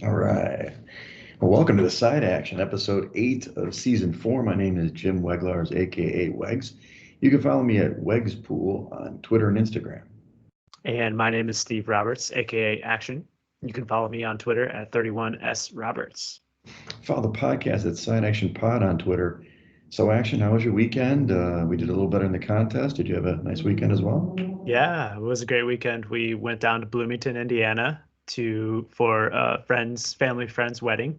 All right. Well, welcome to the Side Action, episode 8 of season 4. My name is Jim Weglars, aka Wegs. You can follow me at Wegspool on Twitter and Instagram. And my name is Steve Roberts, aka Action. You can follow me on Twitter at 31sroberts. Follow the podcast at Side Action Pod on Twitter. So, Action, how was your weekend? We did a little better in the contest. Did you have a nice weekend as well? Yeah, it was a great weekend. We went down to Bloomington, Indiana for a family friend's wedding,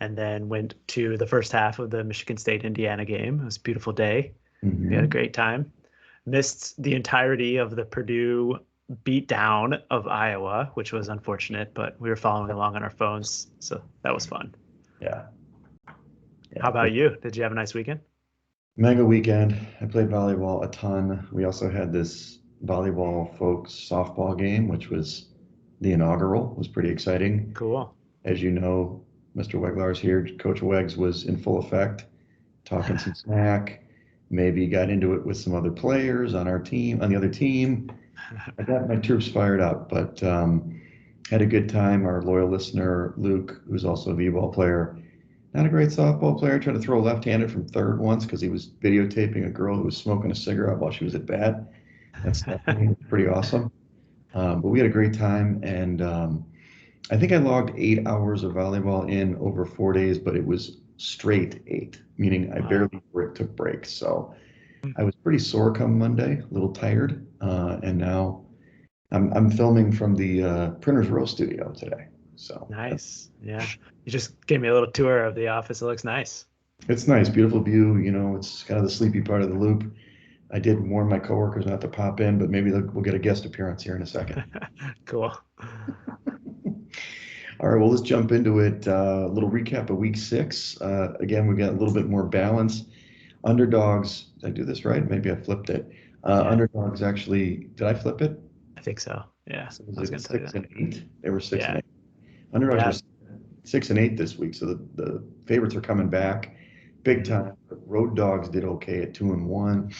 and then went to the first half of the Michigan State Indiana game. It was a beautiful day. We had a great time. Missed the entirety of the Purdue beatdown of Iowa, which was unfortunate, but we were following along on our phones, so that was fun. Yeah. How about you? Did you have a nice weekend? Mega weekend. I played volleyball a ton. We also had this volleyball folks softball game, which was the inaugural. It was pretty exciting. Cool. As you know, Mr. Weglars here, Coach Wegs was in full effect, talking some smack. Maybe got into it with some other players on the other team. I got my troops fired up, but had a good time. Our loyal listener, Luke, who's also a v-ball player, not a great softball player, tried to throw left-handed from third once because he was videotaping a girl who was smoking a cigarette while she was at bat. That's pretty awesome. But we had a great time, and I think I logged 8 hours of volleyball in over 4 days, but it was straight 8, meaning I barely took breaks. So I was pretty sore come Monday, a little tired, and now I'm filming from the Printers Row studio today. So Nice. Yeah. You just gave me a little tour of the office. It looks nice. it's nice, beautiful view. You know, it's kind of the sleepy part of the loop. I did warn my coworkers not to pop in, but maybe we'll get a guest appearance here in a second. Cool. All right, well, let's jump into it. A little recap of week 6. Again, we got a little bit more balance. Underdogs, did I do this right? Maybe I flipped it. Underdogs actually, did I flip it? I think so. Yeah. So I was going to tell you 6 that. and 8? They were 6 Yeah. and 8. Underdogs Yeah. were 6 and 8 this week, so the favorites are coming back big time. Road dogs did okay at 2 and 1.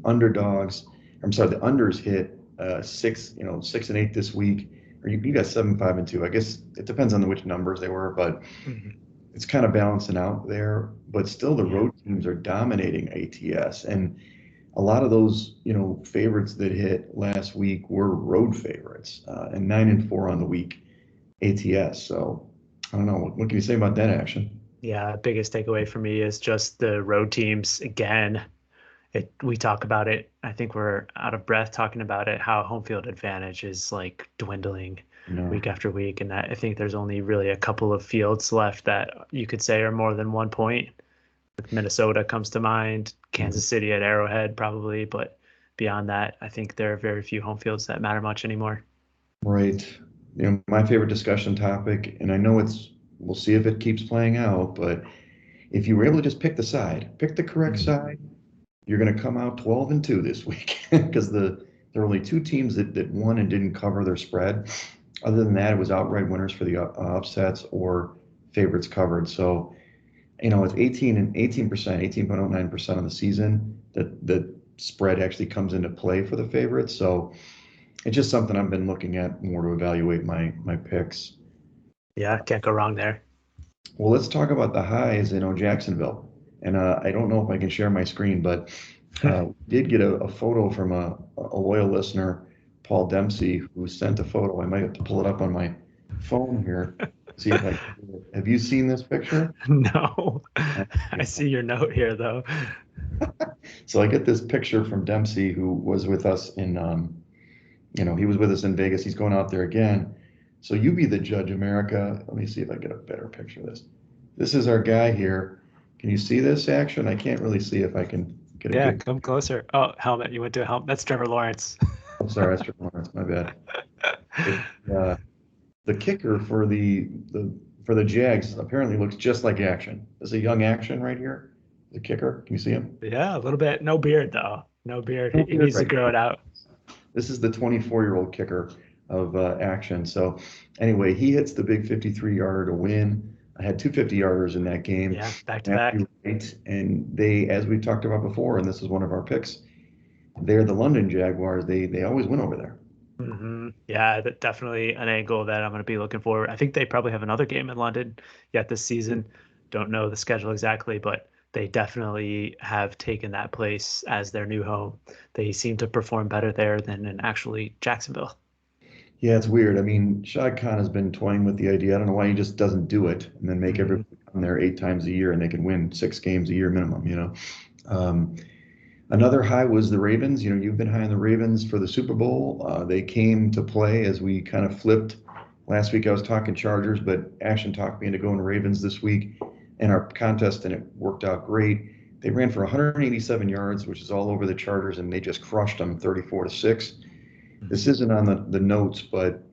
Underdogs, I'm sorry, the unders hit 6 and 8 this week. Or you got 7, 5 and 2. I guess it depends on which numbers they were, but it's kind of balancing out there. But still, the road teams are dominating ATS, and a lot of those favorites that hit last week were road favorites, and 9 and 4 on the week ATS. So I don't know. What can you say about that action? Yeah. Biggest takeaway for me is just the road teams again. We talk about it. I think we're out of breath talking about it, how home field advantage is like dwindling week after week. And I think there's only really a couple of fields left that you could say are more than 1 point. Minnesota comes to mind, Kansas City at Arrowhead probably, but beyond that, I think there are very few home fields that matter much anymore. Right. My favorite discussion topic, and I know we'll see if it keeps playing out, but if you were able to just pick the correct side, you're going to come out 12 and 2 this week because there are only 2 teams that won and didn't cover their spread. Other than that, it was outright winners for the upsets or favorites covered. So, it's 18%, 18.09% of the season that the spread actually comes into play for the favorites. So it's just something I've been looking at more to evaluate my picks. Yeah, can't go wrong there. Well, let's talk about the highs in Jacksonville. And I don't know if I can share my screen, but did get a photo from a loyal listener, Paul Dempsey, who sent a photo. I might have to pull it up on my phone here. See if I have you seen this picture? No, I see your note here though. So I get this picture from Dempsey, who was with us he was with us in Vegas. He's going out there again. So you be the judge, America. Let me see if I get a better picture of this. This is our guy here. Can you see this action? I can't really see if I can get a good. Come closer. Oh, helmet. You went to a helmet. That's Trevor Lawrence. I'm sorry, that's Lawrence. My bad. The kicker for the Jags apparently looks just like Action. There's a young Action right here. The kicker. Can you see him? Yeah, a little bit. No beard though. No beard. No He beard, needs to right. grow it out. This is the 24-year-old kicker of Action. So anyway, he hits the big 53-yarder to win. I had 2 50-yarders in that game. Yeah, back to back. And they, as we talked about before, and this is one of our picks, they're the London Jaguars. They always win over there. Yeah, that definitely an angle that I'm going to be looking for. I think they probably have another game in London yet this season. Don't know the schedule exactly, but they definitely have taken that place as their new home. They seem to perform better there than in actually Jacksonville. Yeah, it's weird. I mean, Shad Khan has been toying with the idea. I don't know why he just doesn't do it and then make Hmm. everyone come there 8 times a year and they can win 6 games a year minimum, you know? Um, Another high was the Ravens. You know, you've been high on the Ravens for the Super Bowl. They came to play as we kind of flipped. Last week I was talking Chargers, but Ashton talked me into going Ravens this week in our contest, and it worked out great. They ran for 187 yards, which is all over the Chargers, and they just crushed them 34-6. This isn't on the notes, but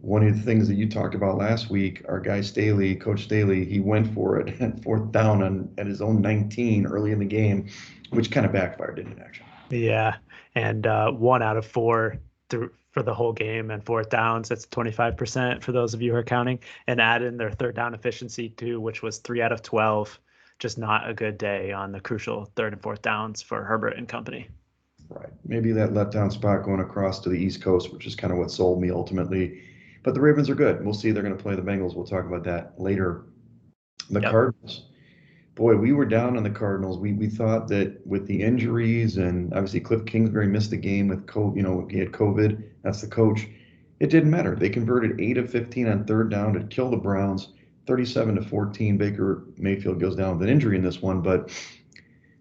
one of the things that you talked about last week, our guy Staley, Coach Staley, he went for it at fourth down at his own 19 early in the game, which kind of backfired, didn't it, actually? Yeah, and 1 out of 4 for the whole game and fourth downs. That's 25% for those of you who are counting, and add in their third down efficiency too, which was 3 out of 12. Just not a good day on the crucial third and fourth downs for Herbert and company. Right. Maybe that letdown spot going across to the East Coast, which is kind of what sold me ultimately. But the Ravens are good. We'll see. They're going to play the Bengals. We'll talk about that later. The Yep. Cardinals. Boy, we were down on the Cardinals. We thought that with the injuries and obviously Cliff Kingsbury missed the game with COVID, you know, he had COVID. That's the coach. It didn't matter. They converted 8 of 15 on third down to kill the Browns, 37-14. Baker Mayfield goes down with an injury in this one, but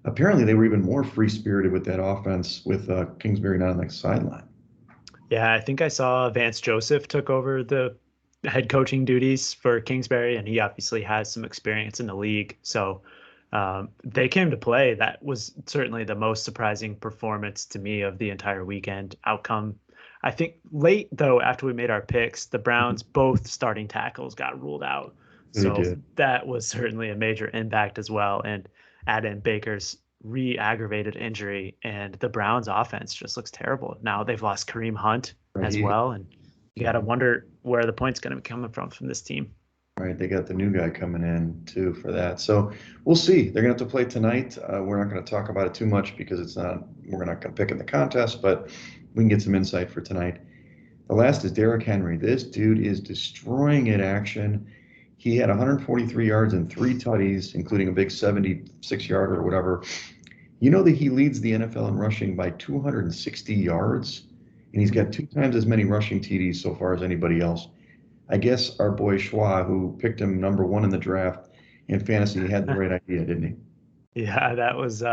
apparently they were even more free spirited with that offense with Kingsbury not on the sideline. Yeah, I think I saw Vance Joseph took over the head coaching duties for Kingsbury, and he obviously has some experience in the league. So they came to play. That was certainly the most surprising performance to me of the entire weekend outcome. I think late, though, after we made our picks, the Browns, both starting tackles got ruled out. They So did. that was certainly a major impact as well. And add in Baker's re-aggravated injury, and the Browns offense just looks terrible. Now they've lost Kareem Hunt Right. as well, and you got to wonder where the points going to be coming from this team. Right, they got the new guy coming in too for that. So we'll see. They're going to have to play tonight. We're not going to talk about it too much because it's not, we're not going to pick in the contest, but we can get some insight for tonight. The last is Derrick Henry. This dude is destroying it action. He had 143 yards and 3 tutties, including a big 76-yarder or whatever. You know that he leads the NFL in rushing by 260 yards, and he's got 2 times as many rushing TDs so far as anybody else. I guess our boy Schwa, who picked him number one in the draft in fantasy, had the right idea, didn't he? Yeah, that was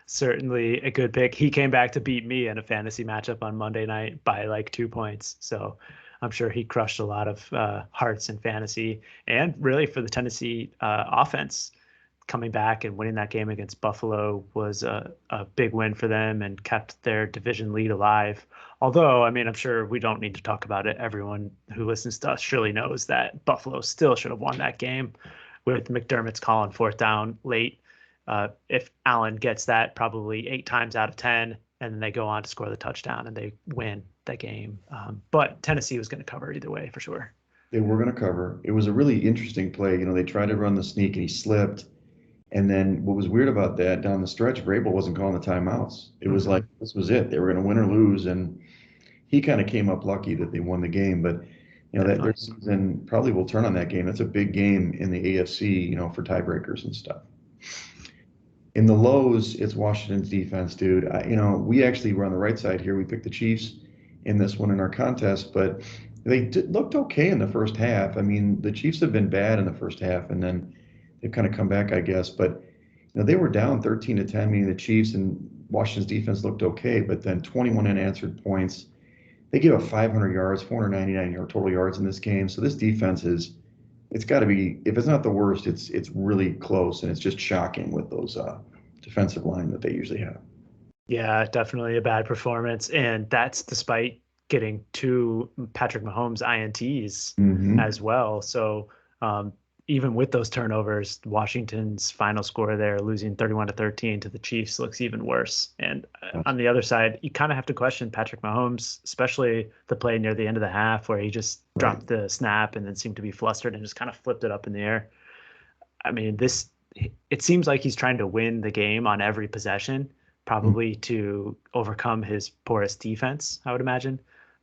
certainly a good pick. He came back to beat me in a fantasy matchup on Monday night by like 2 points. So I'm sure he crushed a lot of hearts in fantasy and really for the Tennessee offense. Coming back and winning that game against Buffalo was a big win for them and kept their division lead alive. Although, I mean, I'm sure we don't need to talk about it. Everyone who listens to us surely knows that Buffalo still should have won that game with McDermott's call on fourth down late. If Allen gets that probably 8 times out of 10, and then they go on to score the touchdown and they win the game. But Tennessee was going to cover either way for sure. They were going to cover. It was a really interesting play. You know, they tried to run the sneak and he slipped. And then what was weird about that down the stretch, Vrabel wasn't calling the timeouts. It was Mm-hmm. like this was it. They were going to win or lose, and he kind of came up lucky that they won the game. But you know that their Definitely. season probably will turn on that game. That's a big game in the AFC, you know, for tiebreakers and stuff. In the lows, it's Washington's defense, dude. You know, we actually were on the right side here. We picked the Chiefs in this one in our contest, but looked okay in the first half. I mean, the Chiefs have been bad in the first half, and then they've kind of come back, I guess. But you know, they were down 13-10, meaning the Chiefs and Washington's defense looked okay, but then 21 unanswered points. They gave up 500 yards, 499 total yards in this game. So this defense is, it's got to be, if it's not the worst, it's really close, and it's just shocking with those defensive line that they usually have. Yeah, definitely a bad performance. And that's despite getting 2 Patrick Mahomes INTs Hmm. as well. So even with those turnovers, Washington's final score there, losing 31-13 to the Chiefs, looks even worse. And on the other side, you kind of have to question Patrick Mahomes, especially the play near the end of the half where he just Right. dropped the snap and then seemed to be flustered and just kind of flipped it up in the air. I mean, it seems like he's trying to win the game on every possession, Mhm. probably to overcome his porous defense, I would imagine.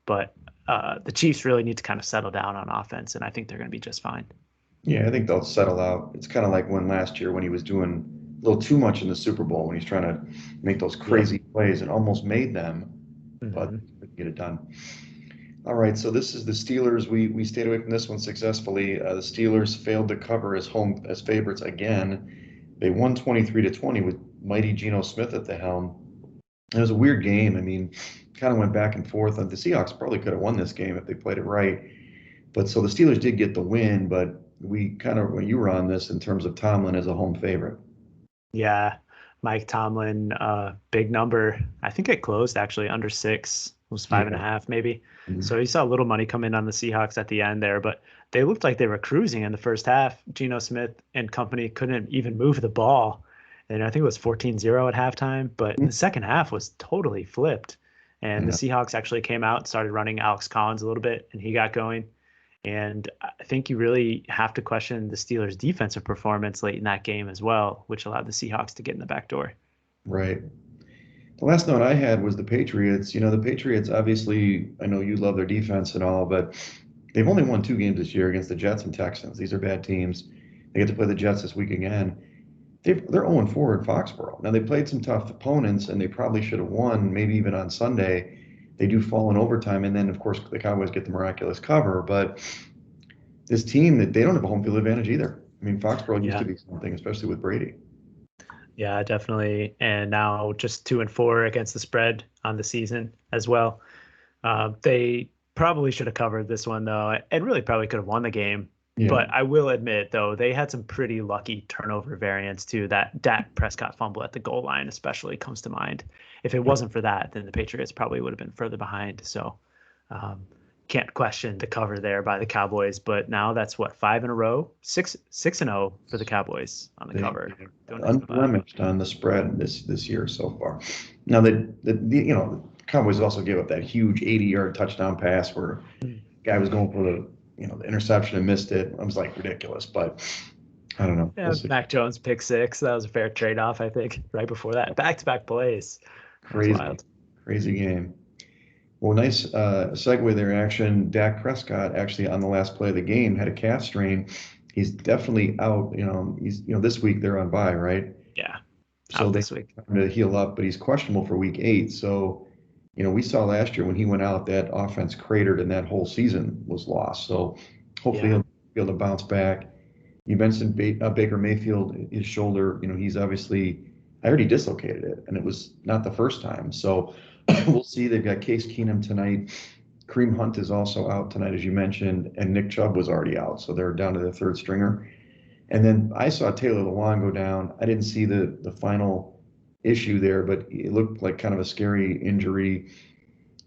but the Chiefs really need to kind of settle down on offense, and I think they're going to be just fine. Yeah, I think they'll settle out. It's kind of like when last year when he was doing a little too much in the Super Bowl when he's trying to make those Yep. crazy plays and almost made them, but Hmm. couldn't get it done. All right, so this is the Steelers. We stayed away from this one successfully. The Steelers failed to cover as favorites again. They won 23-20 with mighty Geno Smith at the helm. It was a weird game. I mean, kind of went back and forth. And the Seahawks probably could have won this game if they played it right. But so the Steelers did get the win, but we kind of, when you were on this in terms of Tomlin as a home favorite. Yeah, Mike Tomlin, big number. I think it closed actually under 6. It was five and a Yeah. half maybe. Mhm. So you saw a little money come in on the Seahawks at the end there, but they looked like they were cruising in the first half. Geno Smith and company couldn't even move the ball. And I think it was 14-0 at halftime, but the second half was totally flipped. And the Yeah, Seahawks actually came out and started running Alex Collins a little bit, and he got going. And I think you really have to question the Steelers' defensive performance late in that game as well, which allowed the Seahawks to get in the back door. right. The last note I had was the Patriots. The Patriots, obviously, I know you love their defense and all, but they've only won 2 games this year against the Jets and Texans. These are bad teams. They get to play the Jets this week again. They're 0-4 in Foxborough. Now, they played some tough opponents, and they probably should have won, maybe even on Sunday. They do fall in overtime, and then, of course, the Cowboys get the miraculous cover. But this team, that they don't have a home field advantage either. I mean, Foxborough used to Yeah, be something, especially with Brady. yeah, definitely. And now just 2-4 against the spread on the season as well. They probably should have covered this one though, and really probably could have won the game. Yeah, But I will admit though, they had some pretty lucky turnover variants too. That Dak Prescott fumble at the goal line especially comes to mind. If it wasn't for that, then the Patriots probably would have been further behind. So um, can't question the cover there by the Cowboys. But now that's what, 5 in a row, 6-0 for the Cowboys on the they cover. Doing nice in the bye. unblemished on the spread this year so far. Now, the Cowboys also gave up that huge 80-yard touchdown pass where guy was going for the interception and missed it. It was like ridiculous, but I don't know. We'll Yeah, see. Mac Jones pick 6. That was a fair trade-off, I think. Right before that, back-to-back plays. That was Crazy, wild. crazy game. Well, nice segue there, action. Dak Prescott actually on the last play of the game had a calf strain. He's definitely out. This week they're on bye, right? Yeah, So out they this week. time to heal up, but he's questionable for week 8. So, we saw last year when he went out, that offense cratered and that whole season was lost. So hopefully Yeah, he'll be able to bounce back. You mentioned Baker Mayfield, his shoulder, he's obviously, I heard he dislocated it, and it was not the first time. So we'll see. They've got Case Keenum tonight. Kareem Hunt is also out tonight, as you mentioned, and Nick Chubb was already out. So they're down to the third stringer. And then I saw Taylor Lewan go down. I didn't see the final issue there, but it looked like kind of a scary injury.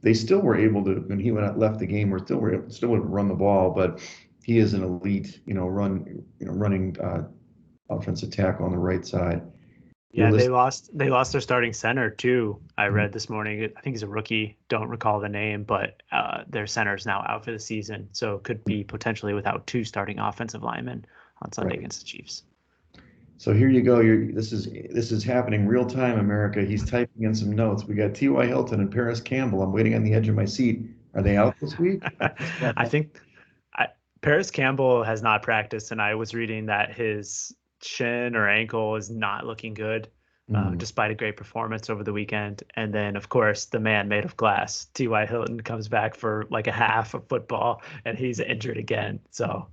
They still were able to, when he went out, left the game, still would run the ball, but he is an elite, running offensive tackle on the right side. You're yeah. They listening. lost. They lost their starting center too. I Mhm. read this morning. I think he's a rookie. Don't recall the name, but their center is now out for the season, so could be potentially without 2 starting offensive linemen on Sunday Right. against the Chiefs. So here you go. This is happening real time, America. He's typing in some notes. We got T.Y. Hilton and Paris Campbell. I'm waiting on the edge of my seat. Are they out this week? What's going I on? think I, Paris Campbell has not practiced, and I was reading that his shin or ankle is not looking good, Hmm. despite a great performance over the weekend. And then, of course, the man made of glass, T.Y. Hilton, comes back for like a half of football, and he's injured again. So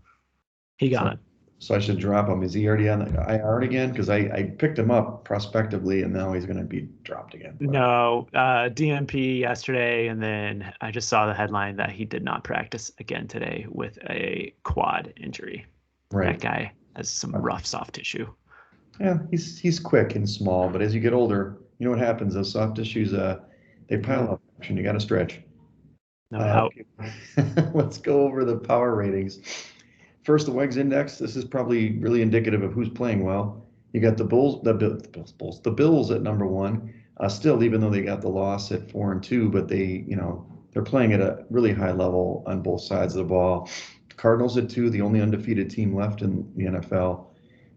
he So, gone. so I should drop him. Is he already on the IR again? Because I picked him up prospectively, and now he's going to be dropped again. But No, DMP yesterday, and then I just saw the headline that he did not practice again today with a quad injury. That right. guy has some rough soft tissue. Yeah, he's quick and small, but as you get older, you know what happens? Those soft tissues, they Mhm. pile up, and you got to stretch. No doubt. Okay. Let's go over the power ratings. First, the Wegs index. This is probably really indicative of who's playing well. You got the Bulls, the Bills at number one. Still, even though they got the loss at 4-2, but they're playing at a really high level on both sides of the ball. Cardinals at 2, the only undefeated team left in the NFL.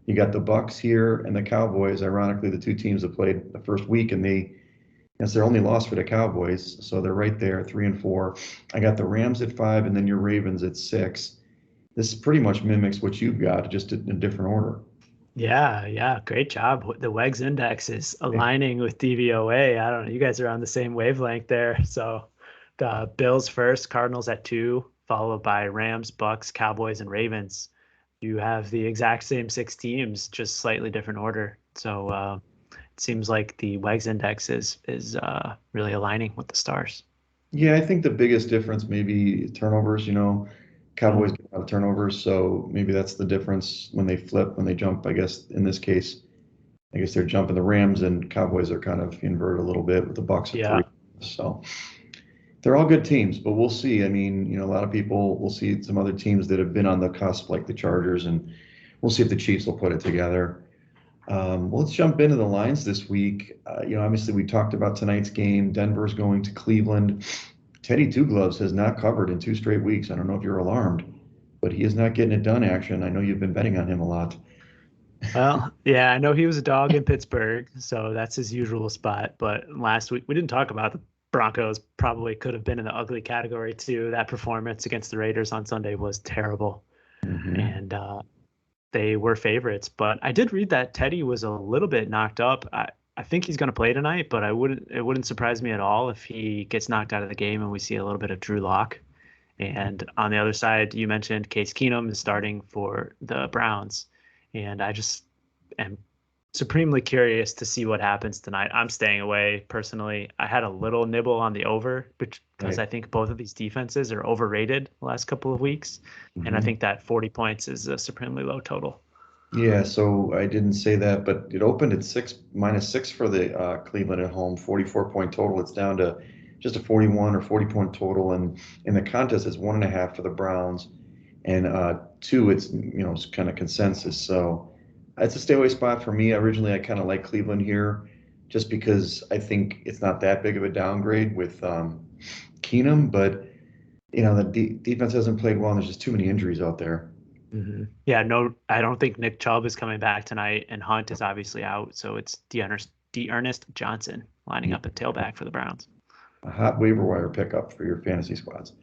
You got the Bucks here and the Cowboys. Ironically, the 2 teams that played the first week, and It's their only loss for the Cowboys, so they're right there, 3-4. I got the Rams at 5, and then your Ravens at 6. This pretty much mimics what you've got, just in a different order. Yeah, great job. The Wegs index is aligning with DVOA. I don't know, you guys are on the same wavelength there. So the Bills first, Cardinals at 2, followed by Rams, Bucks, Cowboys, and Ravens. You have the exact same 6 teams, just slightly different order. So it seems like the Wegs index is really aligning with the stars. Yeah, I think the biggest difference maybe turnovers, Cowboys Mm. get a lot of turnovers, so maybe that's the difference when they flip, when they jump. I guess in this case, I guess they're jumping the Rams, and Cowboys are kind of inverted a little bit with the Bucks at Yeah. 3. So they're all good teams, but we'll see. I mean, a lot of people will see some other teams that have been on the cusp, like the Chargers, and we'll see if the Chiefs will put it together. Well, let's jump into the lines this week. Obviously, we talked about tonight's game. Denver's going to Cleveland. Teddy Two Gloves has not covered in 2 straight weeks. I don't know if you're alarmed, but he is not getting it done, action. I know you've been betting on him a lot. Well, yeah, I know he was a dog in Pittsburgh, so that's his usual spot. But last week we didn't talk about the Broncos. Probably could have been in the ugly category too. That performance against the Raiders on Sunday was terrible, Hmm. and they were favorites. But I did read that Teddy was a little bit knocked up. I think he's going to play tonight, but it wouldn't surprise me at all if he gets knocked out of the game and we see a little bit of Drew Lock. And on the other side, you mentioned Case Keenum is starting for the Browns. And I just am supremely curious to see what happens tonight. I'm staying away personally. I had a little nibble on the over because Right. I think both of these defenses are overrated the last couple of weeks. And I Hmm. think that 40 points is a supremely low total. Yeah, so I didn't say that, but it opened at -6 for the Cleveland at home, 44-point total. It's down to just a 41 or 40-point total, and in the contest, it's 1.5 for the Browns, and 2, it's kind of consensus. So it's a stay away spot for me. Originally, I kind of like Cleveland here, just because I think it's not that big of a downgrade with Keenum, but the defense hasn't played well, and there's just too many injuries out there. Yeah, no, I don't think Nick Chubb is coming back tonight, and Hunt is obviously out. So it's Ernest Johnson lining Yeah, up at tailback for the Browns. a hot waiver wire pickup for your fantasy squads.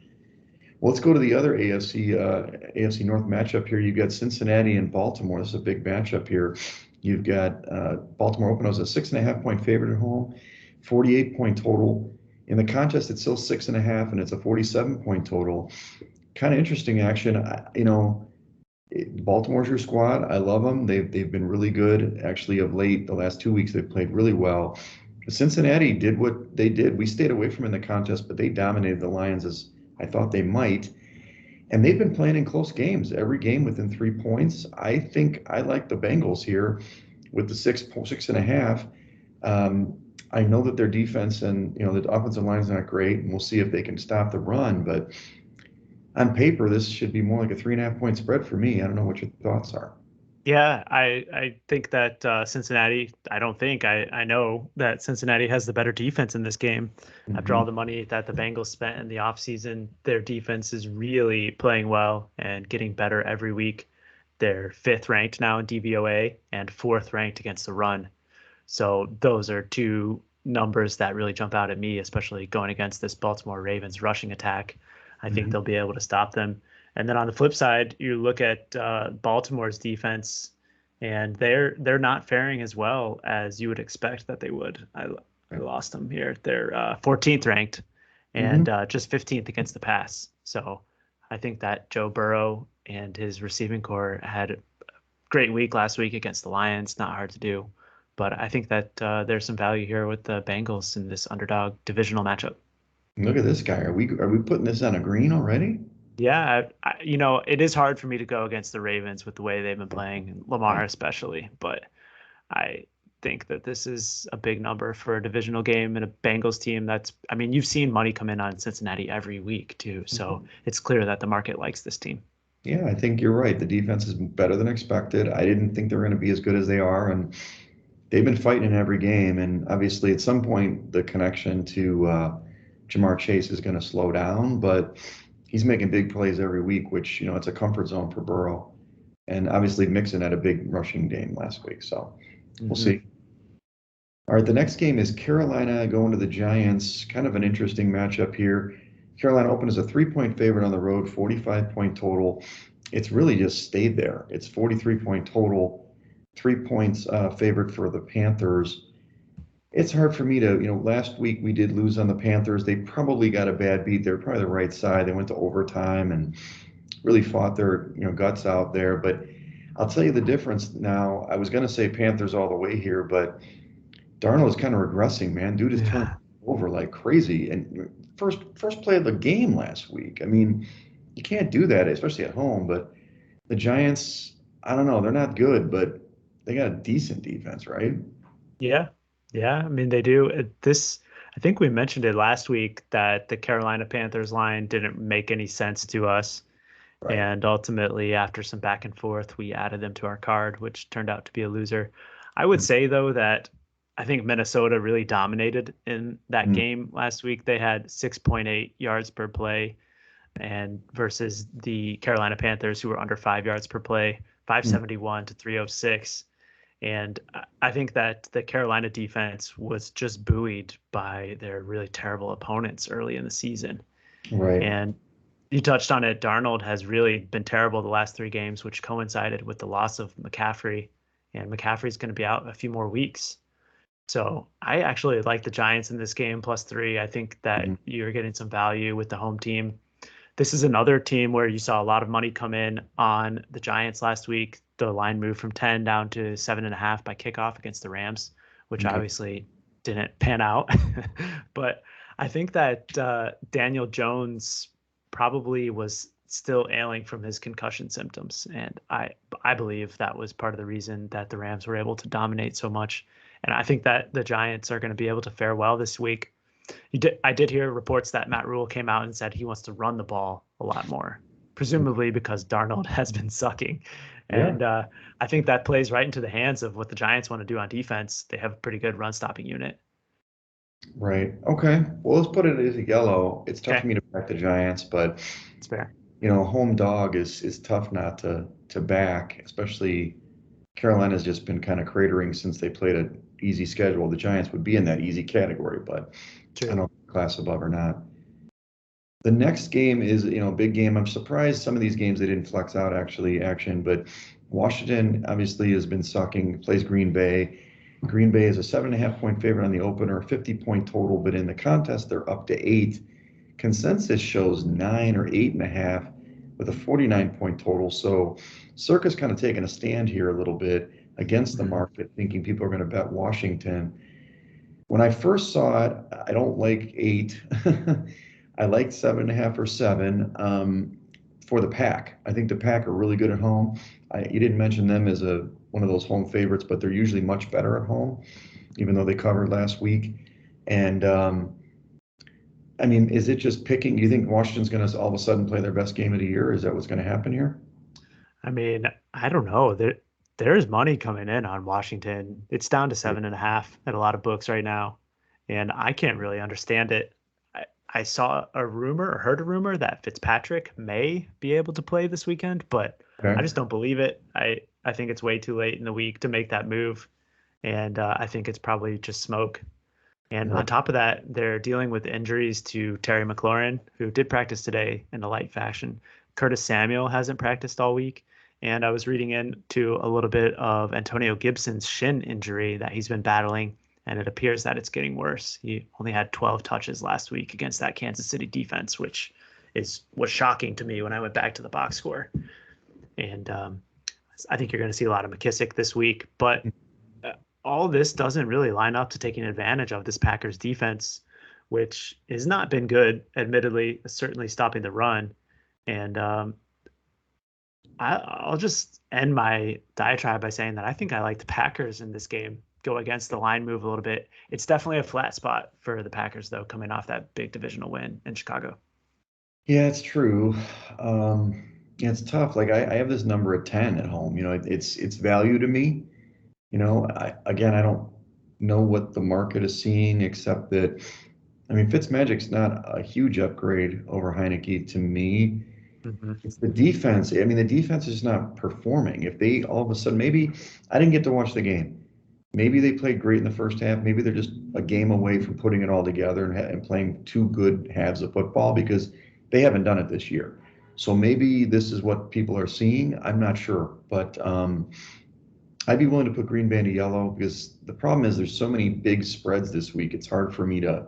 Well, let's go to the other AFC North matchup here. You've got Cincinnati and Baltimore. This is a big matchup here. You've got Baltimore open as a 6.5-point favorite at home, 48-point total. In the contest, it's still 6.5, and it's a 47-point total. Kind of interesting action. Baltimore's your squad. I love them. They've been really good actually of late. The last 2 weeks they've played really well. Cincinnati did what they did. We stayed away from in the contest, but they dominated the Lions as I thought they might. And they've been playing in close games, every game within 3 points. I think I like the Bengals here with the 6.5. I know that their defense and the offensive line is not great, and we'll see if they can stop the run. But on paper, this should be more like a 3.5-point spread for me. I don't know what your thoughts are. Yeah, I think that Cincinnati, I know that Cincinnati has the better defense in this game. After Hmm. all the money that the Bengals spent in the offseason, their defense is really playing well and getting better every week. They're fifth ranked now in DVOA and fourth ranked against the run. So those are two numbers that really jump out at me, especially going against this Baltimore Ravens rushing attack. I think Hmm. they'll be able to stop them. And then on the flip side, you look at Baltimore's defense, and they're not faring as well as you would expect that they would. I lost them here. They're 14th ranked Hmm. and just 15th against the pass. So I think that Joe Burrow and his receiving core had a great week last week against the Lions. Not hard to do, but I think that there's some value here with the Bengals in this underdog divisional matchup. Look at this guy. Are we putting this on a green already? Yeah, it is hard for me to go against the Ravens with the way they've been playing, Lamar especially, but I think that this is a big number for a divisional game and a Bengals team I mean, you've seen money come in on Cincinnati every week too, so Mhm. it's clear that the market likes this team. Yeah, I think you're right. The defense is better than expected. I didn't think they were going to be as good as they are, and they've been fighting in every game. And obviously, at some point, the connection to Jamar Chase is going to slow down, but he's making big plays every week, which it's a comfort zone for Burrow. And obviously, Mixon had a big rushing game last week, so we'll Hmm. see. All right, the next game is Carolina going to the Giants. Kind of an interesting matchup here. Carolina opened as a 3-point favorite on the road, 45-point total. It's really just stayed there. It's 43-point total, 3 points favored for the Panthers. It's hard for me to, last week we did lose on the Panthers. They probably got a bad beat. They're probably the right side. They went to overtime and really fought their, guts out there. But I'll tell you the difference now. I was going to say Panthers all the way here, but Darnold is kind of regressing, man. Dude is turning Yeah. over like crazy. And first play of the game last week. I mean, you can't do that, especially at home. But the Giants, I don't know, they're not good, but they got a decent defense, right? Yeah. Yeah. I mean, they do. I think we mentioned it last week that the Carolina Panthers line didn't make any sense to us. Right. And ultimately, after some back and forth, we added them to our card, which turned out to be a loser. I would say, though, that I think Minnesota really dominated in that Mm-hmm. game last week. They had 6.8 yards per play, and versus the Carolina Panthers, who were under 5 yards per play, 571 to 306. And I think that the Carolina defense was just buoyed by their really terrible opponents early in the season. Right. And you touched on it. Darnold has really been terrible the last 3 games, which coincided with the loss of McCaffrey. And McCaffrey's going to be out a few more weeks. So I actually like the Giants in this game +3. I think Mm-hmm. that you're getting some value with the home team. This is another team where you saw a lot of money come in on the Giants last week. The line moved from 10 down to 7.5 by kickoff against the Rams, which Okay. obviously didn't pan out. But I think that Daniel Jones probably was still ailing from his concussion symptoms, and I believe that was part of the reason that the Rams were able to dominate so much. And I think that the Giants are going to be able to fare well this week. I did hear reports that Matt Rule came out and said he wants to run the ball a lot more, presumably because Darnold has been sucking. Yeah. And I think that plays right into the hands of what the Giants want to do on defense. They have a pretty good run stopping unit. Right. Okay. Well, let's put it as a yellow. It's tough for Okay, me to back the Giants, but it's fair. home dog is tough not to back, especially Carolina's just been kind of cratering since they played an easy schedule. The Giants would be in that easy category, but I don't True. know if class above or not. The next game is, a big game. I'm surprised some of these games they didn't flex out actually action, but Washington obviously has been sucking, plays Green Bay. Green Bay is a 7.5-point favorite on the opener, 50-point total, but in the contest they're up to 8. Consensus shows 9 or 8.5 with a 49-point total. So Circa's kind of taking a stand here a little bit against the Mhm. market, thinking people are going to bet Washington. When I first saw it, I don't like 8. I like 7.5 or 7 for the Pack. I think the Pack are really good at home. You didn't mention them as one of those home favorites, but they're usually much better at home, even though they covered last week. And I mean, is it just picking? Do you think Washington's going to all of a sudden play their best game of the year? Is that what's going to happen here? I mean, I don't know. There's money coming in on Washington. It's down to 7.5 at a lot of books right now, and I can't really understand it. I saw a rumor or heard a rumor that Fitzpatrick may be able to play this weekend, but I Okay. just don't believe it. I think it's way too late in the week to make that move, and I think it's probably just smoke. And Right. on top of that, they're dealing with injuries to Terry McLaurin, who did practice today in a light fashion. Curtis Samuel hasn't practiced all week. And I was reading into a little bit of Antonio Gibson's shin injury that he's been battling, and it appears that it's getting worse. He only had 12 touches last week against that Kansas City defense, which was shocking to me when I went back to the box score. And I think you're going to see a lot of McKissick this week, but all this doesn't really line up to taking advantage of this Packers defense, which has not been good, admittedly, certainly stopping the run. And I'll just end my diatribe by saying that I think I like the Packers in this game, go against the line move a little bit. It's definitely a flat spot for the Packers, though, coming off that big divisional win in Chicago. Yeah, it's true. Yeah, it's tough. Like I have this number at 10 at home. It's value to me. I don't know what the market is seeing, except that I mean Fitzmagic's not a huge upgrade over Heineke to me. Mm-hmm. It's the defense. I mean, the defense is not performing. If they all of a sudden, maybe I didn't get to watch the game, maybe they played great in the first half. Maybe they're just a game away from putting it all together and playing two good halves of football because they haven't done it this year. So maybe this is what people are seeing. I'm not sure, but I'd be willing to put Green Bay into yellow because the problem is there's so many big spreads this week. It's hard for me to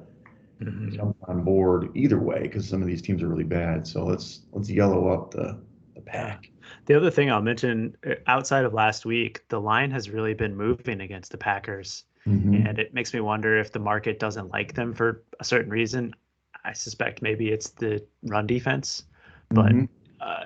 jump on board either way because some of these teams are really bad. So let's yellow up the pack. The other thing I'll mention, outside of last week, the line has really been moving against the Packers. Mm-hmm. And it makes me wonder if the market doesn't like them for a certain reason. I suspect maybe it's the run defense, but Mm-hmm.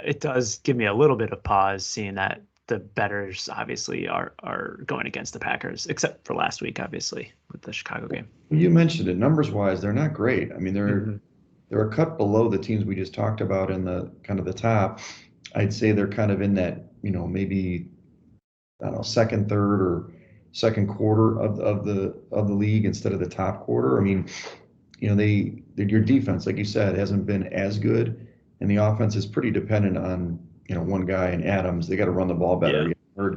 it does give me a little bit of pause seeing that the betters obviously are going against the Packers, except for last week, obviously, with the Chicago game. Well, you mentioned it. Numbers wise, they're not great. I mean, Mm-hmm. they're a cut below the teams we just talked about in the kind of the top. I'd say they're kind of in that, maybe I don't know, second, third, or second quarter of the league instead of the top quarter. I mean, your defense, like you said, hasn't been as good, and the offense is pretty dependent on one guy in Adams. They got to run the ball better. Yeah.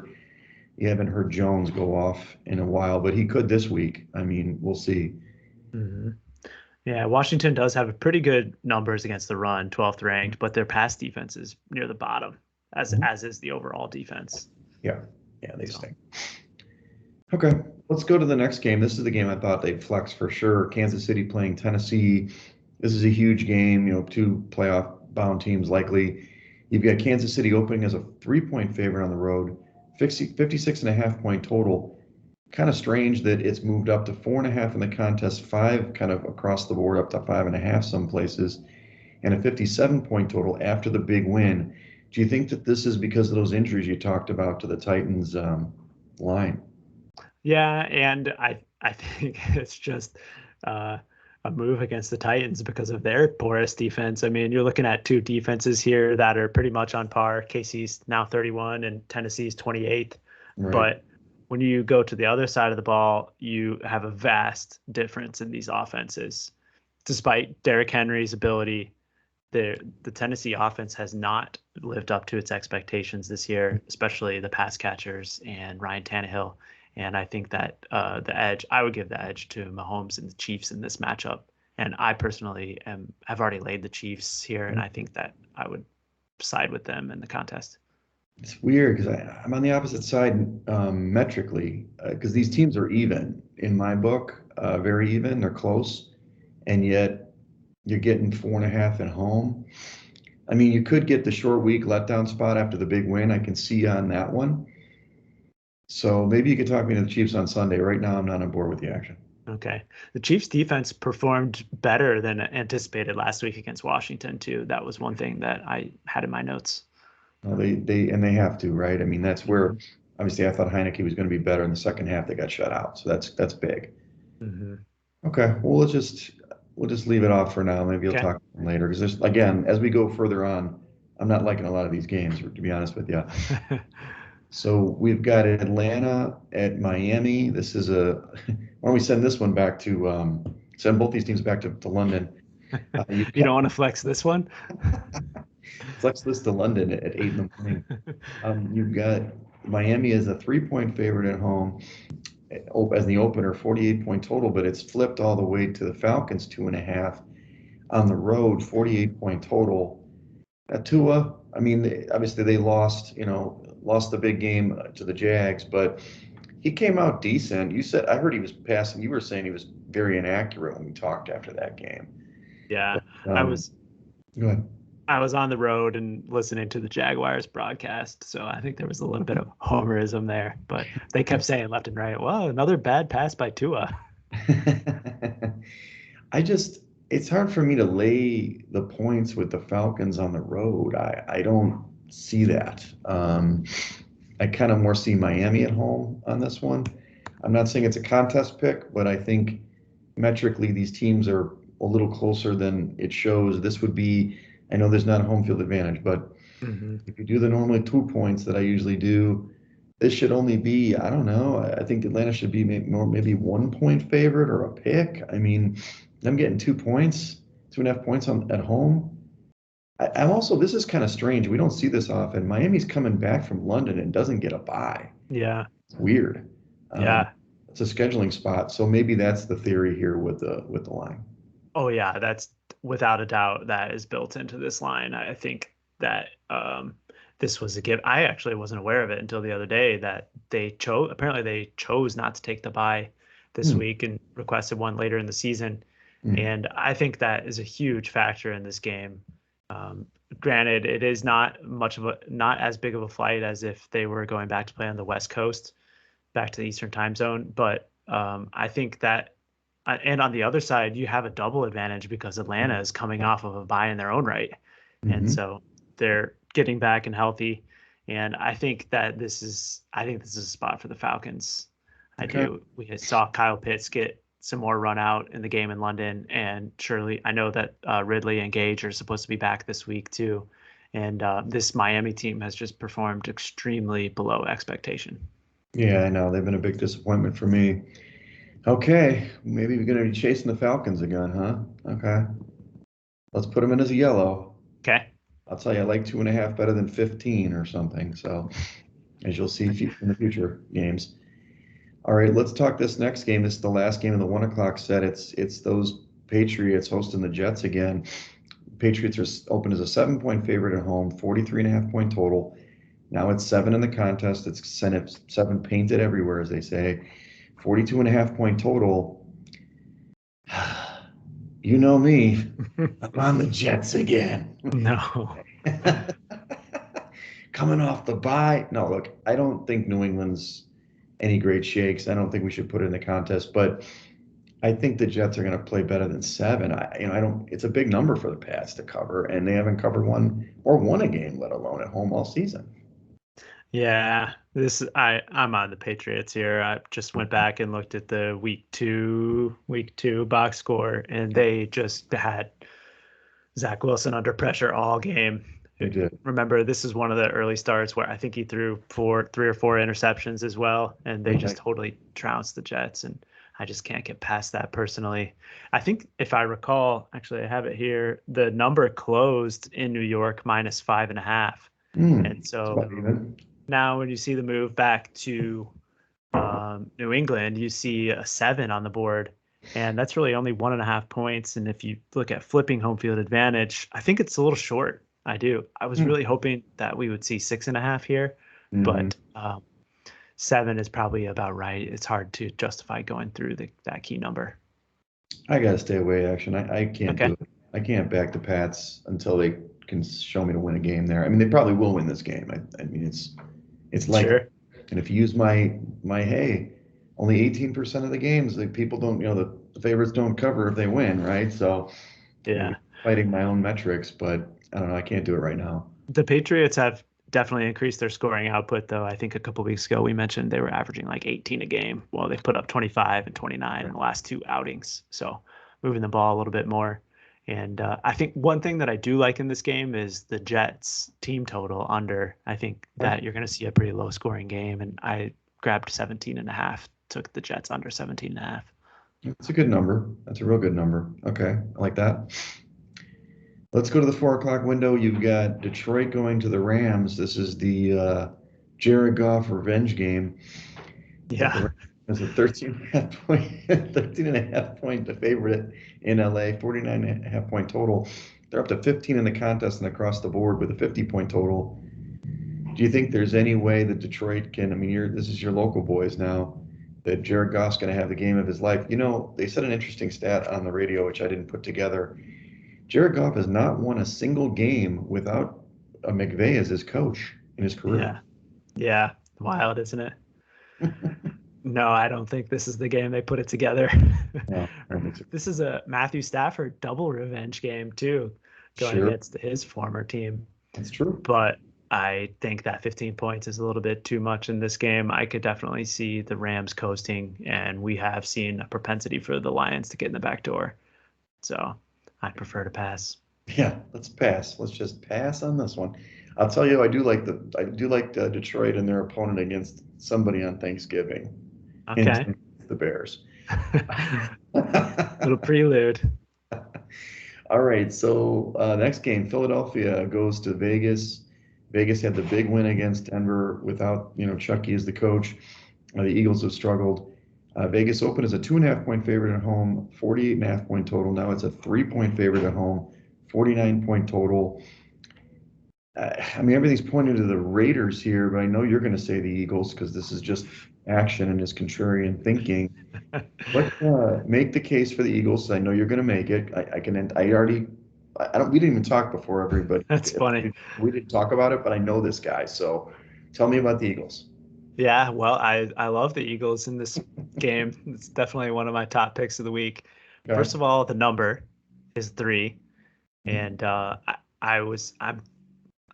You haven't heard Jones go off in a while, but he could this week. I mean, we'll see. Mm-hmm. Yeah, Washington does have pretty good numbers against the run, 12th ranked, but their pass defense is near the bottom, as is the overall defense. Yeah, yeah, they So, stink. Okay, let's go to the next game. This is the game I thought they'd flex for sure. Kansas City playing Tennessee. This is a huge game, two playoff bound teams likely. You've got Kansas City opening as a 3-point favorite on the road, 56.5 point total. Kind of strange that it's moved up to 4.5 in the contest, 5 kind of across the board, up to 5.5 some places, and a 57-point total after the big win. Do you think that this is because of those injuries you talked about to the Titans line? yeah, and I think it's just a move against the Titans because of their porous defense. I mean, you're looking at two defenses here that are pretty much on par. KC's now 31 and Tennessee's 28th. Right. But when you go to the other side of the ball, you have a vast difference in these offenses. Despite Derrick Henry's ability, the Tennessee offense has not lived up to its expectations this year, especially the pass catchers and Ryan Tannehill. And I think that I would give the edge to Mahomes and the Chiefs in this matchup. And I personally have already laid the Chiefs here, and I think that I would side with them in the contest. It's weird because I'm on the opposite side metrically because these teams are even in my book, very even. They're close, and yet you're getting 4.5 at home. I mean, you could get the short week letdown spot after the big win. I can see on that one. So maybe you could talk me to the Chiefs on Sunday. Right now, I'm not on board with the action. Okay. The Chiefs defense performed better than anticipated last week against Washington too. That was one thing that I had in my notes. Well, they have to, right? I mean, that's where obviously I thought Heineke was going to be better in the second half. They got shut out, so that's big. Mm-hmm. Okay, well we'll just leave it off for now. Maybe you'll Okay. talk later because there's again as we go further on, I'm not liking a lot of these games to be honest with you. So we've got Atlanta at Miami. This is why don't we send this one back to send both these teams back to London. You've You got don't want to flex this one? flex this to London at 8 in the morning. You've got Miami as a 3-point favorite at home as the opener, 48-point total, but it's flipped all the way to the Falcons 2.5 on the road, 48-point total. Tua, I mean, obviously they lost the big game to the Jags, but he came out decent. I heard he was passing. You were saying he was very inaccurate when we talked after that game. Yeah. But, I was go ahead. I was on the road and listening to the Jaguars broadcast, so I think there was a little bit of homerism there. But they kept saying left and right, "Well, another bad pass by Tua." It's hard for me to lay the points with the Falcons on the road. I don't see that. I kind of more see Miami at home on this one. I'm not saying it's a contest pick, but I think metrically these teams are a little closer than it shows. I know there's not a home field advantage, but Mm-hmm. if you do the normally 2 points that I usually do, this should only be, I don't know, I think Atlanta should be maybe 1-point favorite or a pick. I mean, I'm getting 2 points, 2.5 points at home. I'm also, this is kind of strange. We don't see this often. Miami's coming back from London and doesn't get a bye. Yeah, It's weird. Um, yeah. it's a scheduling spot. So maybe that's the theory here with the line. Oh yeah, that's without a doubt that is built into this line. I think that this was a give. I actually wasn't aware of it until the other day that they chose not to take the bye this Hmm. week and requested one later in the season. Hmm. And I think that is a huge factor in this game. Um, Granted, it is not as big of a flight as if they were going back to play on the West Coast, back to the Eastern time zone. But I think that, and on the other side, you have a double advantage because Atlanta is coming off of a bye in their own right. And Mm-hmm. so they're getting back and healthy. And I think this is a spot for the Falcons. I Okay. do. We saw Kyle Pitts get some more run out in the game in London. And surely I know that Ridley and Gage are supposed to be back this week too. And this Miami team has just performed extremely below expectation. Yeah, I know. They've been a big disappointment for me. Okay, maybe we're gonna be chasing the Falcons again, huh? Okay. Let's put them in as a yellow. Okay. I'll tell you, I like 2.5 better than 15 or something. So, as you'll see in the future games. All right, let's talk this next game. This is the last game of the 1 o'clock set. It's those Patriots hosting the Jets again. Patriots are open as a 7-point favorite at home, 43.5 point total. Now it's 7 in the contest. It's seven painted everywhere, as they say. 42.5 point total. You know me. I'm on the Jets again. No. Coming off the bye. No, look, I don't think New England's any great shakes. I don't think we should put it in the contest, but I think the Jets are going to play better than 7. I don't. It's a big number for the Pats to cover, and they haven't covered one or won a game, let alone at home all season. Yeah, I'm on the Patriots here. I just went back and looked at the week two box score, and they just had Zach Wilson under pressure all game. They did. Remember, this is one of the early starts where I think he threw three or four interceptions as well, and they just Right. totally trounced the Jets. And I just can't get past that personally. I think if I recall, actually, I have it here. The number closed in New York -5.5, and It's about so even. now when you see the move back to New England, you see a 7 on the board, and that's really only 1.5 points. And if you look at flipping home field advantage, I think it's a little short. I do. I was Hmm. really hoping that we would see 6.5 here, Hmm. but 7 is probably about right. It's hard to justify going through that key number. I got to stay away, action. I can't do Okay, it. I can't back the Pats until they can show me to win a game there. I mean, they probably will win this game. I mean, it's likely. sure. And if you use my hey, only 18% of the games, like people don't, the favorites don't cover if they win, right? So maybe Yeah. fighting my own metrics, but I don't know. I can't do it right now. The Patriots have definitely increased their scoring output, though. I think a couple weeks ago we mentioned they were averaging like 18 a game. Well, they put up 25 and 29 in Right. the last two outings. So moving the ball a little bit more. And I think one thing that I do like in this game is the Jets team total under. I think Okay. that you're going to see a pretty low scoring game. And I grabbed 17.5, took the Jets under 17.5. That's a good number. That's a real good number. Okay. I like that. Let's go to the 4 o'clock window. You've got Detroit going to the Rams. This is the Jared Goff revenge game. But the Yeah. Rams is a 13.5 point favorite in LA, 49.5 point total. They're up to 15 in the contest and across the board with a 50 point total. Do you think there's any way that Detroit can? I mean, this is your local boys now. That Jared Goff's going to have the game of his life. They said an interesting stat on the radio, which I didn't put together. Jared Goff has not won a single game without a McVay as his coach in his career. Yeah. Yeah. Wild, isn't it? No, I don't think this is the game they put it together. No, I don't think so. This is a Matthew Stafford double revenge game too, going Sure, against his former team. that's true. But I think that 15 points is a little bit too much in this game. I could definitely see the Rams coasting, and we have seen a propensity for the Lions to get in the back door. So I prefer to pass. Yeah, let's pass. Let's just pass on this one. I'll tell you, I do like Detroit and their opponent against somebody on Thanksgiving. Hint, Okay. the Bears. Little prelude. All right, so next game, Philadelphia goes to Vegas. Vegas had the big win against Denver without, Chucky as the coach. The Eagles have struggled. Vegas opened as a 2.5 point favorite at home, 48.5 point total. Now it's a 3 point favorite at home, 49 point total. I mean, everything's pointing to the Raiders here, but I know you're going to say the Eagles because this is just action and is contrarian thinking. Let's make the case for the Eagles. I know you're going to make it. I can. I already. I don't. We didn't even talk before everybody. That's funny. We didn't talk about it, but I know this guy. So, tell me about the Eagles. Yeah, well, I love the Eagles in this game. It's definitely one of my top picks of the week. Okay. First of all, the number is 3, Mhm. and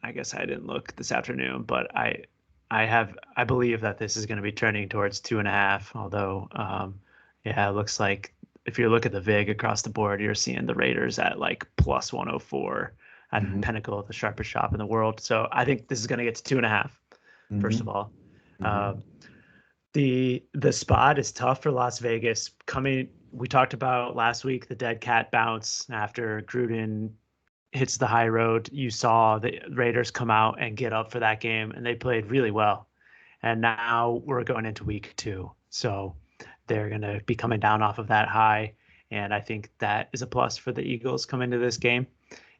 I guess I didn't look this afternoon, but I believe that this is going to be trending towards 2.5. Although, yeah, it looks like if you look at the VIG across the board, you're seeing the Raiders at like plus 104 at Mhm. Pinnacle, the sharpest shop in the world. So I think this is going to get to 2.5. First of Mhm. all, Mhm. um, the spot is tough for Las Vegas. We talked about last week the dead cat bounce after Gruden hits the high road. You saw the Raiders come out and get up for that game, and they played really well. And now we're going into week 2, so they're going to be coming down off of that high, and I think that is a plus for the Eagles coming to this game.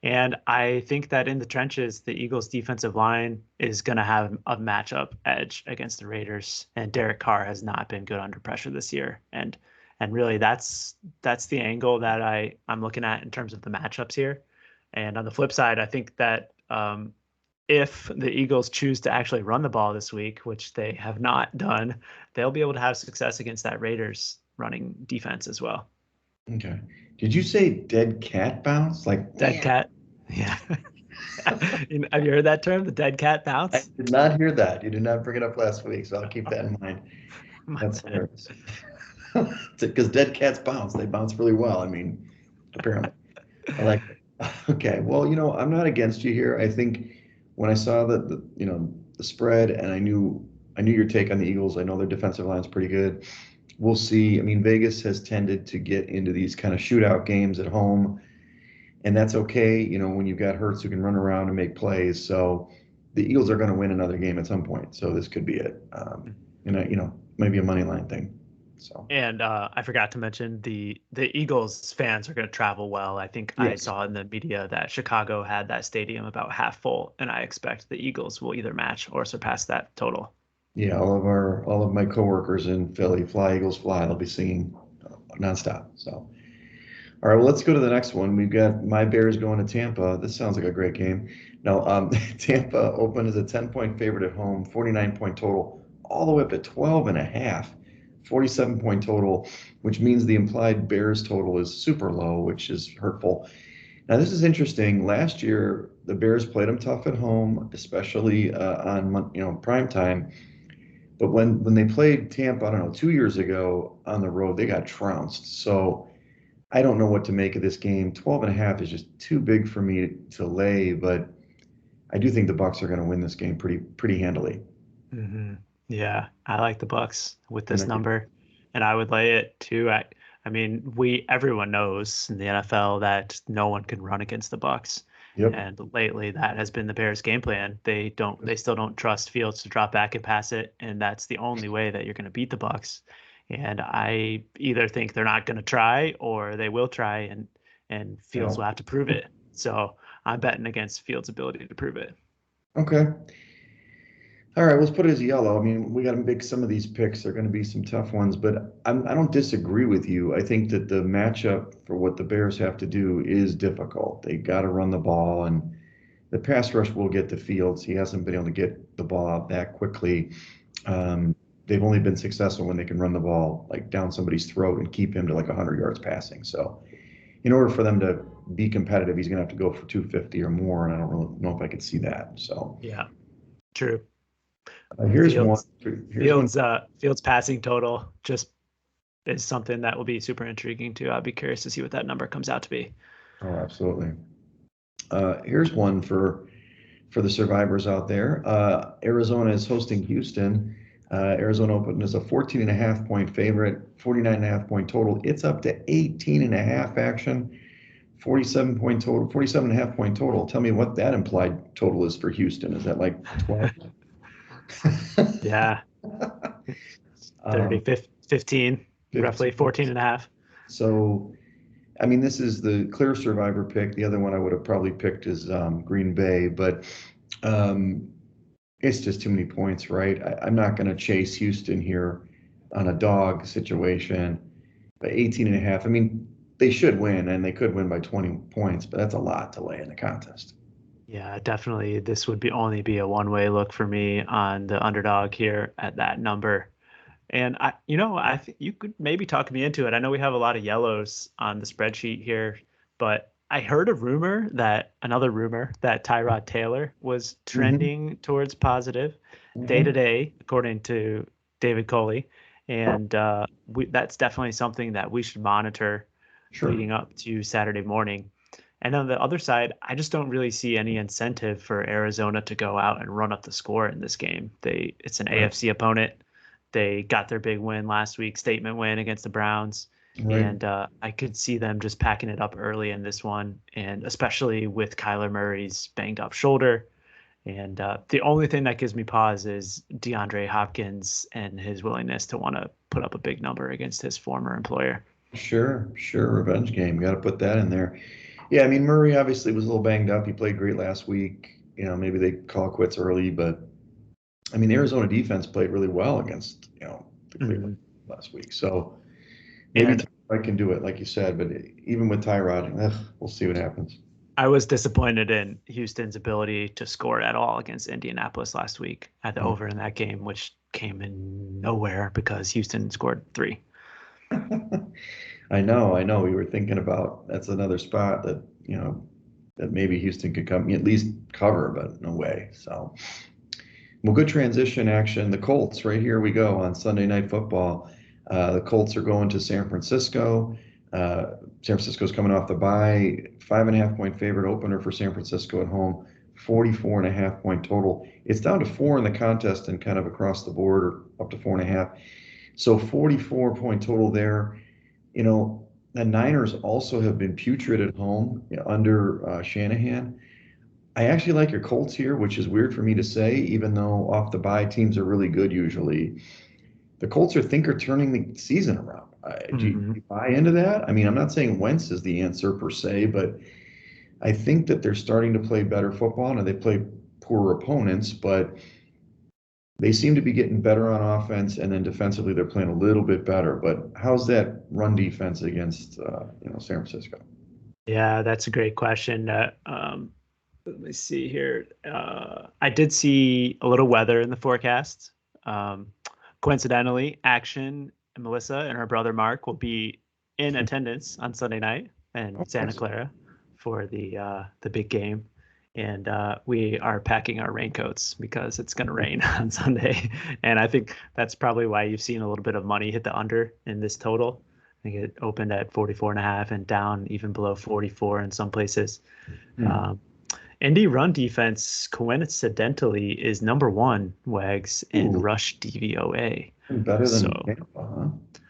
And I think that in the trenches, the Eagles' defensive line is going to have a matchup edge against the Raiders. And Derek Carr has not been good under pressure this year. And really, that's the angle that I'm looking at in terms of the matchups here. And on the flip side, I think that if the Eagles choose to actually run the ball this week, which they have not done, they'll be able to have success against that Raiders running defense as well. Okay. Did you say dead cat bounce? Like, Dead cat. Yeah. Have you heard that term, the dead cat I bounce? did not hear that. You did not bring it up last week, so I'll keep that in mind. That's Mindset. hilarious. Because dead cats bounce. They bounce really well. I mean, apparently. I like it. Okay. Well, I'm not against you here. I think when I saw the spread and I knew your take on the Eagles. I know their defensive line's pretty good. We'll see. I mean, Vegas has tended to get into these kind of shootout games at home, and that's okay, when you've got Hurts who can run around and make plays. So the Eagles are going to win another game at some point. So this could be it. Maybe a money line thing. So And I forgot to mention the Eagles fans are going to travel well. I think I yes, saw in the media that Chicago had that stadium about half full, and I expect the Eagles will either match or surpass that total. yeah, all of my coworkers in Philly, Fly Eagles Fly, they'll be singing nonstop. So all right, well, let's go to the next one. We've got my Bears going to Tampa. This sounds like a great game. Now, Tampa opened as a 10-point favorite at home, 49-point total, all the way up to 12 and a half, 47-point total, which means the implied Bears total is super low, which is hurtful. Now, this is interesting. Last year, the Bears played them tough at home, especially on prime time. But when they played Tampa, I don't know, 2 years ago on the road, they got trounced. So I don't know what to make of this game. 12 and a half is just too big for me to lay, but I do think the Bucks are going to win this game pretty handily. Hmm. Yeah, I like the Bucks with And this number, and I would lay it too. I mean, everyone knows in the NFL that no one can run against the Bucks, yep. and lately that has been the Bears' game plan. They still don't trust Fields to drop back and pass it, and that's the only way that you're going to beat the Bucks. And I either think they're not going to try or they will try, and Fields Yeah. will have to prove it. So I'm betting against Fields' ability to prove it. Okay. All right, let's put it as yellow. I mean, we got to make some of these picks are going to be some tough ones, but I don't disagree with you. I think that the matchup for what the Bears have to do is difficult. They got to run the ball, and the pass rush will get to Fields. He hasn't been able to get the ball out that quickly. Um, they've only been successful when they can run the ball like down somebody's throat and keep him to like 100 yards passing. So in order for them to be competitive, he's going to have to go for 250 or more, and I don't really know if I could see that. So Yeah, true. here's one. Fields Here's one. Fields passing total just is something that will be super intriguing too. I'll be curious to see what that number comes out to be. Oh, absolutely. Here's one for the survivors out there. Arizona is hosting Houston. Arizona opened as a 14.5 point favorite, 49.5 point total. It's up to 18.5 action, 47 point total, 47.5 point total. Tell me what that implied total is for Houston. Is that like 12? Yeah, 30, um, 50. 15, 15. roughly 14 and a half. So, I mean, this is the clear survivor pick. The other one I would have probably picked is Green Bay, but um, it's just too many points, right? I'm not going to chase Houston here on a dog situation. But 18 and a half, I mean, they should win, and they could win by 20 points, but that's a lot to lay in the contest. Yeah, definitely. This would only be a one-way look for me on the underdog here at that number. And I think you could maybe talk me into it. I know we have a lot of yellows on the spreadsheet here, but I heard another rumor that Tyrod Taylor was Mm-hmm. trending towards positive day to Mm-hmm. day, according to David Coley. And that's definitely something that we should monitor Sure. leading up to Saturday morning. And on the other side, I just don't really see any incentive for Arizona to go out and run up the score in this game. It's an Right. AFC opponent. They got their big win last week, statement win against the Browns. Right. And I could see them just packing it up early in this one, and especially with Kyler Murray's banged up shoulder. And the only thing that gives me pause is DeAndre Hopkins and his willingness to want to put up a big number against his former employer. Sure. Sure. Revenge game. Got to put that in there. Yeah. I mean, Murray obviously was a little banged up. He played great last week. Maybe they call quits early, but I mean, the Arizona defense played really well against, the Cleveland Mhm. last week. So maybe And Tyrod can do it, like you said, but even with Tyrod, we'll see what happens. I was disappointed in Houston's ability to score at all against Indianapolis last week at the over in that game, which came in nowhere because Houston scored 3. I know. We were thinking about that's another spot that maybe Houston could come at least cover, but no way. So, well, good transition action. The Colts, right here we go on Sunday Night Football. The Colts are going to San Francisco. San Francisco's coming off the bye. 5.5 point favorite opener for San Francisco at home. 44.5 point total. It's down to 4 in the contest and kind of across the board, or up to 4.5. So 44 point total there. The Niners also have been putrid at home under Shanahan. I actually like your Colts here, which is weird for me to say, even though off the bye teams are really good usually. The Colts are turning the season around. Do you buy into that? I mean, I'm not saying Wentz is the answer per se, but I think that they're starting to play better football, and they play poorer opponents, but they seem to be getting better on offense, and then defensively they're playing a little bit better. But how's that run defense against San Francisco? Yeah, that's a great question. Let me see here. I did see a little weather in the forecast. Um, Coincidentally, Action and Melissa and her brother Mark will be in attendance on Sunday night in Oh, Santa nice. Clara for the big game, and we are packing our raincoats because it's going to rain on Sunday. And I think that's probably why you've seen a little bit of money hit the under in this total. I think it opened at 44 and a half and down even below 44 in some places. Hmm. Um, Indy run defense coincidentally is number one, Wags, in Ooh, rush DVOA. better So than Tampa, huh?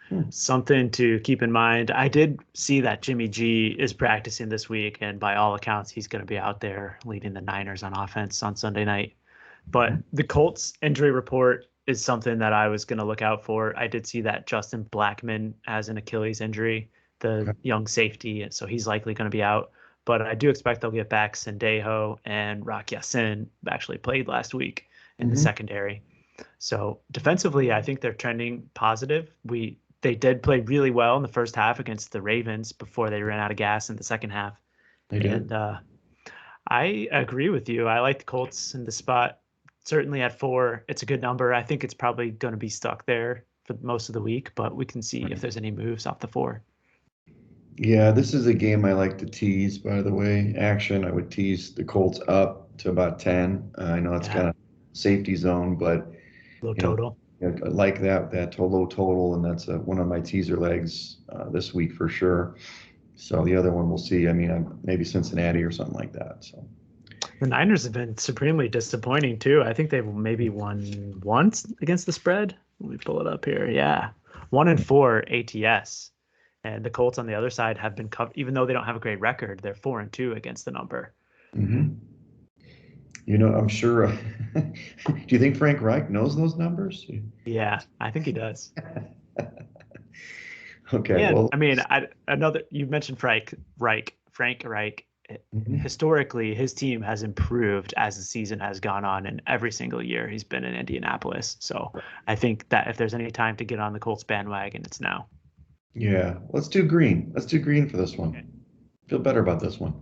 Hmm. something to keep in mind. I did see that Jimmy G is practicing this week, and by all accounts, he's going to be out there leading the Niners on offense on Sunday night. But the Colts injury report is something that I was going to look out for. I did see that Justin Blackman has an Achilles injury, the Okay. young safety, and so he's likely going to be out. But I do expect they'll get back Sendejo, and Rock Ya-Sin actually played last week in the Hmm. secondary. So defensively, I think they're trending positive. They did play really well in the first half against the Ravens before they ran out of gas in the second half. They did. And I agree with you. I like the Colts in the spot. Certainly at 4, it's a good number. I think it's probably going to be stuck there for most of the week, but we can see if Right. there's any moves off the 4. Yeah, this is a game I like to tease, by the way. Action, I would tease the Colts up to about 10. I know it's Yeah, kind of safety zone, but low you know, total. I like that low total, and that's one of my teaser legs this week for sure. So the other one we'll see. I mean, maybe Cincinnati or something like that. So The Niners have been supremely disappointing too. I think they've maybe won once against the spread. Let me pull it up here. Yeah, 1-4 ATS, and the Colts on the other side have been covered. Even though they don't have a great record, they're 4-2 against the number. hmm I'm sure. Do you think Frank Reich knows those numbers? Yeah, I think he does. Okay, And well, I mean, another you mentioned Frank Reich. mhm. Historically, his team has improved as the season has gone on, and every single year he's been in Indianapolis. So I think that if there's any time to get on the Colts bandwagon, it's now. Yeah, let's do green. Let's do green for this Okay. one. Feel better about this one.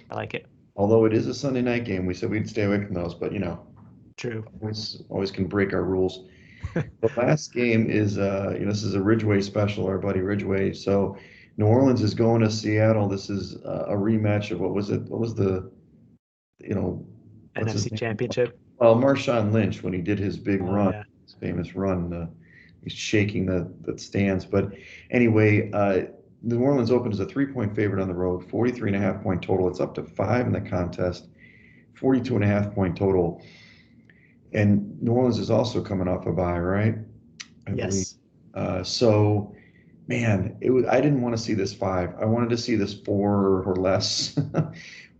I like it. Although it is a Sunday night game, we said we'd stay away from those, but True. always can break our rules. The last game is, this is a Ridgeway special, our buddy Ridgeway. So New Orleans is going to Seattle. This is a rematch of what was it? What was you know, what's his NFC name? Championship. Well, Marshawn Lynch, when he did his big Oh run, yeah. his famous run, he's shaking the stands. But anyway, New Orleans opens a 3-point favorite on the road, 43.5 point total. It's up to 5 in the contest, 42.5 point total. And New Orleans is also coming off a bye, right? I believe. Yes. So, man, I didn't want to see this 5. I wanted to see this 4 or less.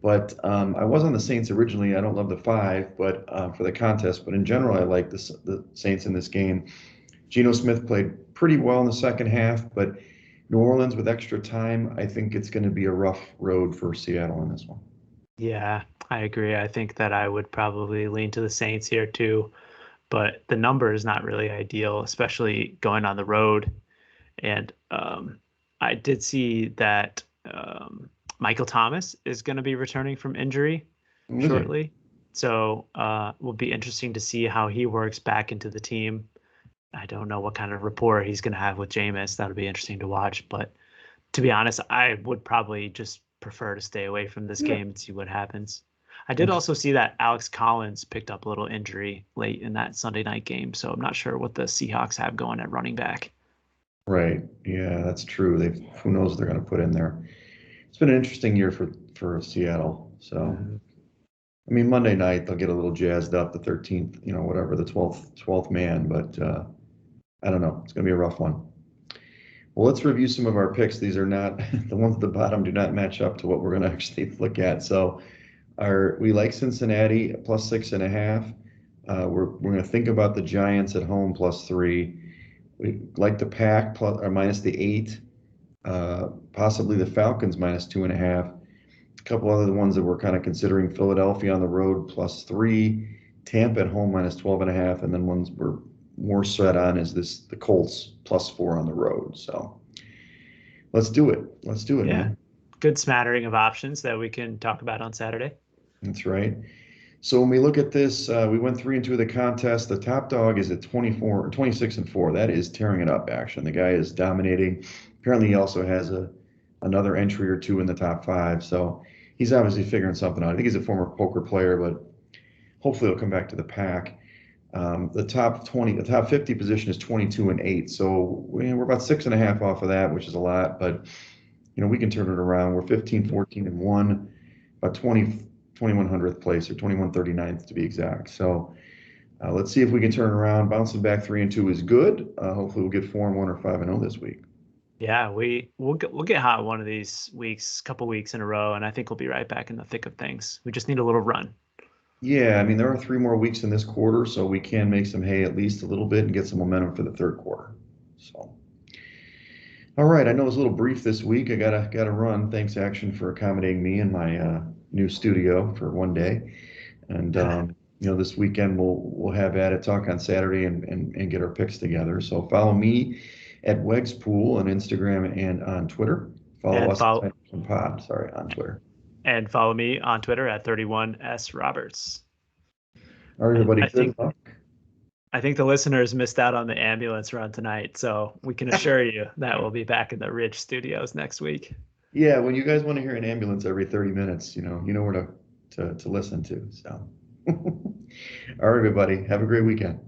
But I was on the Saints originally. I don't love the 5, but for the contest. But in general, I like the Saints in this game. Geno Smith played pretty well in the second half, but New Orleans with extra time, I think it's going to be a rough road for Seattle in this one. Yeah, I agree. I think that I would probably lean to the Saints here too, but the number is not really ideal, especially going on the road. And I did see that Michael Thomas is going to be returning from injury Who is he? shortly. So will be interesting to see how he works back into the team. I don't know what kind of rapport he's going to have with Jameis. That'll be interesting to watch. But to be honest, I would probably just prefer to stay away from this Yeah. game and see what happens. I did also see that Alex Collins picked up a little injury late in that Sunday night game, so I'm not sure what the Seahawks have going at running back. Right. Yeah, that's true. Who knows what they're going to put in there. It's been an interesting year for Seattle. So, Mhm. I mean, Monday night they'll get a little jazzed up, the 13th, whatever, the 12th man, but I don't know. It's going to be a rough one. Well, let's review some of our picks. These are not the ones at the bottom do not match up to what we're going to actually look at. So, we like Cincinnati plus 6.5. We're going to think about the Giants at home plus 3. We like the Pack plus or minus the 8. Possibly the Falcons minus 2.5. A couple other ones that we're kind of considering: Philadelphia on the road plus 3, Tampa at home minus 12.5, and then ones we're more set on is the Colts plus 4 on the road. So let's do it. Let's do it, Yeah, man. good smattering of options that we can talk about on Saturday. That's right. So when we look at this, we went 3-2 of the contest. The top dog is at 26-4. That is tearing it up, action. The guy is dominating. Apparently, he also has another entry or two in the top 5. So he's obviously figuring something out. I think he's a former poker player, but hopefully he'll come back to the pack. The top 50 position is 22-8. So we're about 6.5 off of that, which is a lot, but we can turn it around. We're 15, 14-1, about 2100th place or 2139th to be exact. So let's see if we can turn it around. Bouncing back 3-2 is good. Hopefully we'll get 4-1 or 5-0 this week. Yeah, we'll get hot one of these weeks, couple weeks in a row, and I think we'll be right back in the thick of things. We just need a little run. Yeah, I mean, there are 3 more weeks in this quarter, so we can make some hay at least a little bit and get some momentum for the third quarter. So, all right, I know it's a little brief this week. I gotta run. Thanks, Action, for accommodating me in my new studio for one day. And this weekend we'll have at it, talk on Saturday and get our picks together. So follow me at Wegs Pool on Instagram and on Twitter. Follow and us follow at Pod, sorry, on Twitter. and follow me on Twitter at 31S Roberts. All right, I, everybody, I good think luck. I think the listeners missed out on the ambulance run tonight, so we can assure you that we'll be back in the Ridge Studios next week. Yeah, when you guys want to hear an ambulance every 30 minutes, you know where to listen to. So, all right, everybody, have a great weekend.